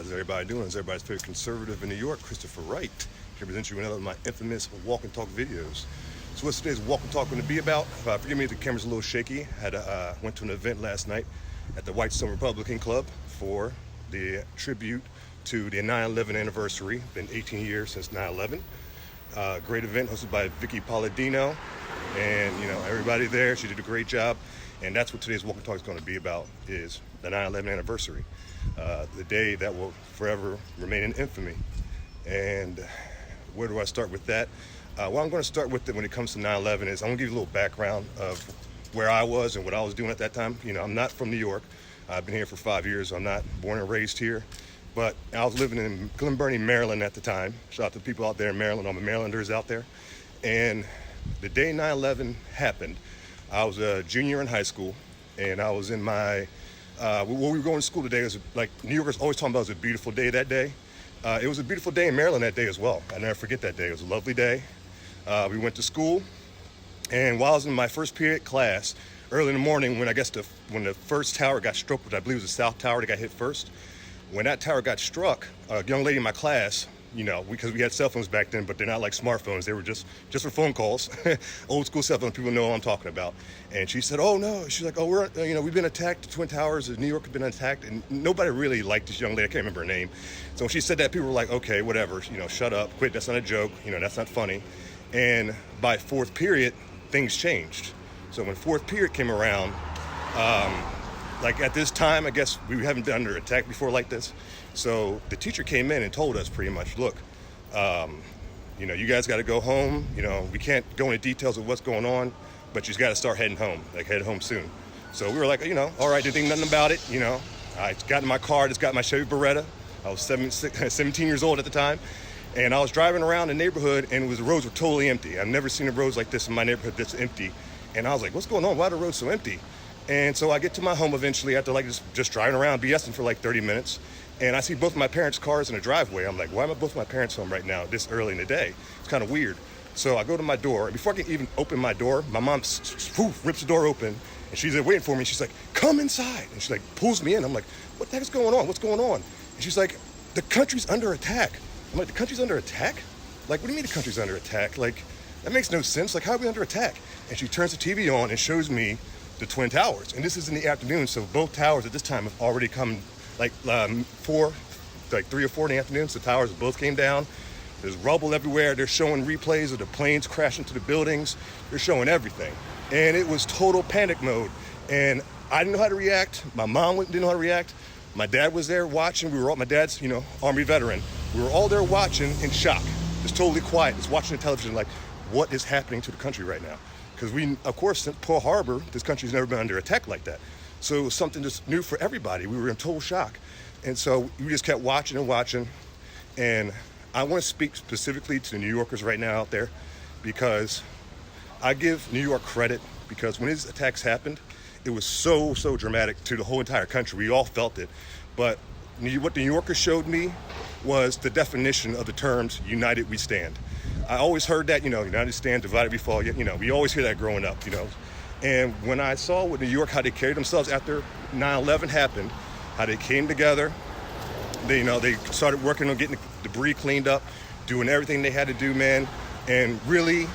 How's everybody doing? Is everybody's favorite conservative in New York, Christopher Wright, to present you another of my infamous walk and talk videos. So what's today's walk and talk going to be about? Forgive me if the camera's a little shaky. Went to an event last night at the Whitestone Republican Club for the tribute to the 9/11 anniversary. Been 18 years since 9/11. Great event hosted by Vicky Palladino, and everybody there. She did a great job, and that's what today's walk and talk is going to be about: is the 9/11 anniversary, the day that will forever remain in infamy. And where do I start with that? Well, I'm going to start with it when it comes to 9/11 is I'm going to give you a little background of where I was and what I was doing at that time. I'm not from New York. I've been here for 5 years. I'm not born and raised here. But I was living in Glen Burnie, Maryland at the time. Shout out to the people out there in Maryland, all the Marylanders out there. And the day 9/11 happened, I was a junior in high school, and I was in my, when we were going to school today, it was like New Yorkers always talking about it was a beautiful day that day. It was a beautiful day in Maryland that day as well. I never forget that day. It was a lovely day. We went to school, and while I was in my first period class, early in the morning, when the first tower got struck, which I believe was the South Tower that got hit first, when that tower got struck, a young lady in my class, because we had cell phones back then, but they're not like smartphones. They were just for phone calls, old school cell phones. People know what I'm talking about. And she said, "Oh no," she's like, "Oh, we've been attacked. The Twin Towers of New York have been attacked." And nobody really liked this young lady. I can't remember her name. So when she said that, people were like, "Okay, whatever. Shut up, quit. That's not a joke. That's not funny." And by fourth period, things changed. So when fourth period came around, like at this time, I guess we haven't been under attack before like this. So the teacher came in and told us pretty much, look, you guys got to go home. We can't go into details of what's going on, but you just got to start heading home, head home soon. So we were like, all right, didn't think nothing about it. I got in my car, just got my Chevy Beretta. I was 17 years old at the time. And I was driving around the neighborhood, and the roads were totally empty. I've never seen the roads like this in my neighborhood that's empty. And I was like, what's going on? Why are the roads so empty? And so I get to my home eventually after just driving around BSing for 30 minutes. And I see both of my parents' cars in the driveway. I'm like, why am I both of my parents home right now this early in the day? It's kind of weird. So I go to my door, and before I can even open my door, my mom rips the door open, and she's there waiting for me. She's like, come inside. And she pulls me in. I'm like, what the heck is going on? What's going on? And she's like, the country's under attack. I'm like, the country's under attack? What do you mean the country's under attack? That makes no sense. How are we under attack? And she turns the TV on and shows me the Twin Towers. And this is in the afternoon, so both towers at this time have already come, 3 or 4 in the afternoon. So the towers both came down. There's rubble everywhere. They're showing replays of the planes crashing into the buildings. They're showing everything. And it was total panic mode. And I didn't know how to react. My mom didn't know how to react. My dad was there watching. My dad's, Army veteran. We were all there watching in shock, just totally quiet, just watching the television what is happening to the country right now? Because of course, since Pearl Harbor, this country's never been under attack like that. So it was something just new for everybody. We were in total shock. And so we just kept watching and watching. And I want to speak specifically to the New Yorkers right now out there, because I give New York credit, because when these attacks happened, it was so dramatic to the whole entire country. We all felt it. But what the New Yorkers showed me was the definition of the terms "united we stand." I always heard that, united stand, divided we fall. We always hear that growing up, And when I saw with New York, how they carried themselves after 9/11 happened, how they came together, they started working on getting the debris cleaned up, doing everything they had to do, man, and really,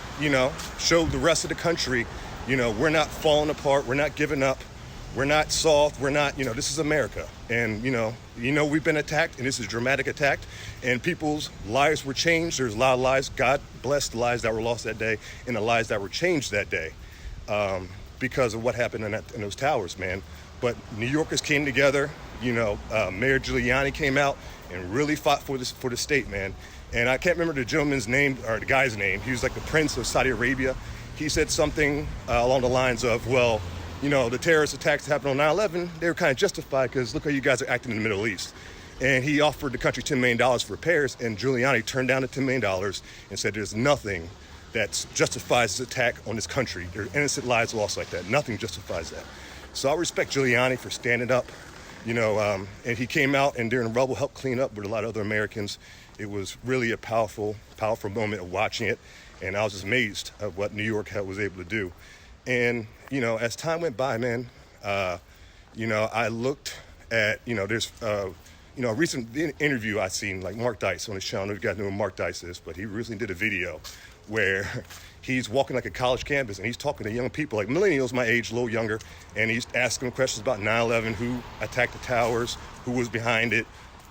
showed the rest of the country, we're not falling apart, we're not giving up. We're not soft. We're not, this is America. And, we've been attacked, and this is a dramatic attack. And people's lives were changed. There's a lot of lives. God bless the lives that were lost that day and the lives that were changed that day because of what happened in those towers, man. But New Yorkers came together. Mayor Giuliani came out and really fought for the state, man. And I can't remember the gentleman's name or the guy's name. He was like the Prince of Saudi Arabia. He said something along the lines of, well, the terrorist attacks that happened on 9/11, they were kind of justified because look how you guys are acting in the Middle East. And he offered the country $10 million for repairs, and Giuliani turned down the $10 million and said there's nothing that justifies this attack on this country. There are innocent lives lost like that. Nothing justifies that. So I respect Giuliani for standing up, and he came out and during the rubble helped clean up with a lot of other Americans. It was really a powerful moment of watching it, and I was just amazed at what New York was able to do. And, as time went by, man, I looked at, there's A recent interview I seen, like Mark Dice on his channel. I don't know if you guys know who Mark Dice is, but he recently did a video where he's walking like a college campus and he's talking to young people, like millennials my age, a little younger, and he's asking them questions about 9/11, who attacked the towers, who was behind it,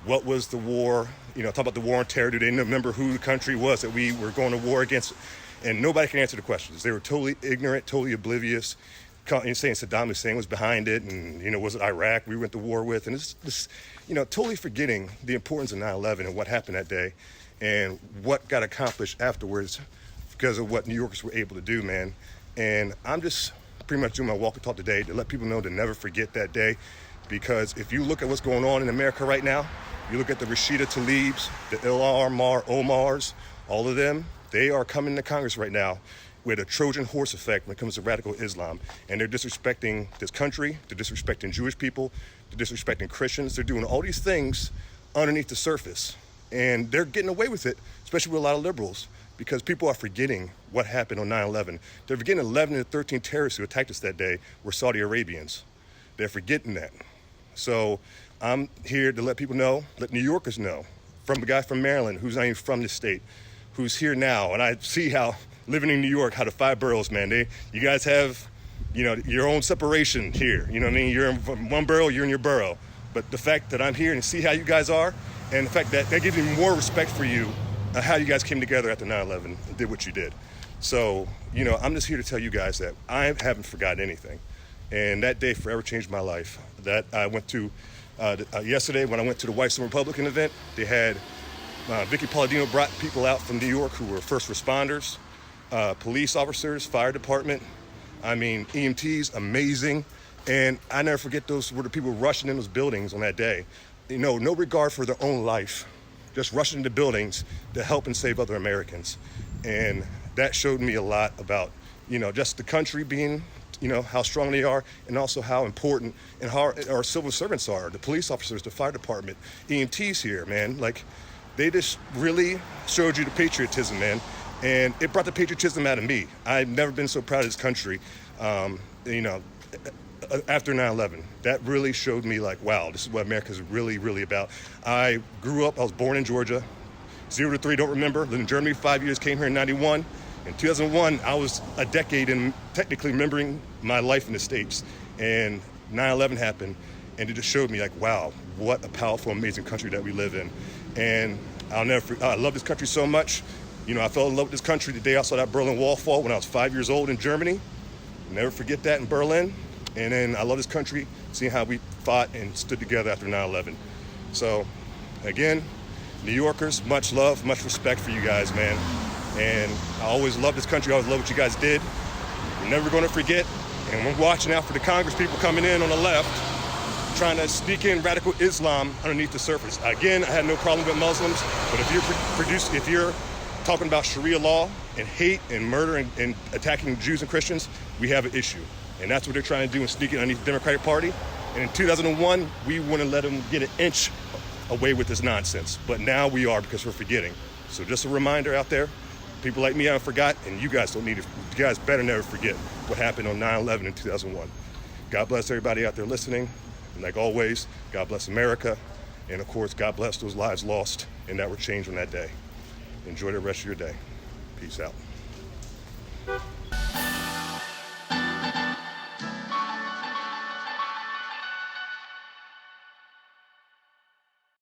what was the war, talk about the war on terror. Do they remember who the country was that we were going to war against? And nobody can answer the questions. They were totally ignorant, totally oblivious, saying Saddam Hussein was behind it, and was it Iraq we went to war with? And it's this, totally forgetting the importance of 9/11 and what happened that day and what got accomplished afterwards because of what New Yorkers were able to do, man. And I'm just pretty much doing my walk and talk today to let people know to never forget that day, because if you look at what's going on in America right now, you look at the Rashida Tlaibs, the Ilham Omars, all of them, they are coming to Congress right now with a Trojan horse effect when it comes to radical Islam. And they're disrespecting this country, they're disrespecting Jewish people, they're disrespecting Christians. They're doing all these things underneath the surface. And they're getting away with it, especially with a lot of liberals, because people are forgetting what happened on 9/11. They're forgetting 11 of the 13 terrorists who attacked us that day were Saudi Arabians. They're forgetting that. So I'm here to let people know, let New Yorkers know, from a guy from Maryland who's not even from this state, who's here now. And I see how, living in New York, how the 5 boroughs, man, you guys have, your own separation here. You know what I mean? You're in one borough, you're in your borough. But the fact that I'm here and see how you guys are, and the fact that gives me more respect for you, how you guys came together after 9/11 and did what you did. So, I'm just here to tell you guys that I haven't forgotten anything. And that day forever changed my life. That I went to, yesterday when I went to the White Sun Republican event, they had, Vicky Palladino brought people out from New York who were first responders, police officers, fire department, EMTs, amazing. And I never forget those were the people rushing in those buildings on that day. No regard for their own life, just rushing into buildings to help and save other Americans. And that showed me a lot about, just the country being, how strong they are, and also how important and how our civil servants are, the police officers, the fire department, EMTs here, man. Like, they just really showed you the patriotism, man. And it brought the patriotism out of me. I've never been so proud of this country, after 9/11. That really showed me, like, wow, this is what America's really, really about. I grew up, I was born in Georgia, 0 to 3, don't remember. Lived in Germany 5 years, came here in 91. In 2001, I was a decade in technically remembering my life in the States. And 9/11 happened, and it just showed me, like, wow, what a powerful, amazing country that we live in. And I love this country so much. I fell in love with this country the day I saw that Berlin Wall fall when I was 5 years old in Germany. Never forget that in Berlin. And then I love this country, seeing how we fought and stood together after 9/11. So, again, New Yorkers, much love, much respect for you guys, man. And I always love this country. I always love what you guys did. We're never going to forget. And we're watching out for the Congress people coming in on the left, trying to sneak in radical Islam underneath the surface. Again, I had no problem with Muslims, but if you're talking about Sharia law and hate and murder and attacking Jews and Christians, we have an issue. And that's what they're trying to do and sneak it underneath the Democratic Party. And in 2001, we wouldn't let them get an inch away with this nonsense. But now we are, because we're forgetting. So just a reminder out there, people like me haven't forgot, and you guys don't need to. You guys better never forget what happened on 9/11 in 2001. God bless everybody out there listening. And like always, God bless America. And of course, God bless those lives lost and that were changed on that day. Enjoy the rest of your day. Peace out.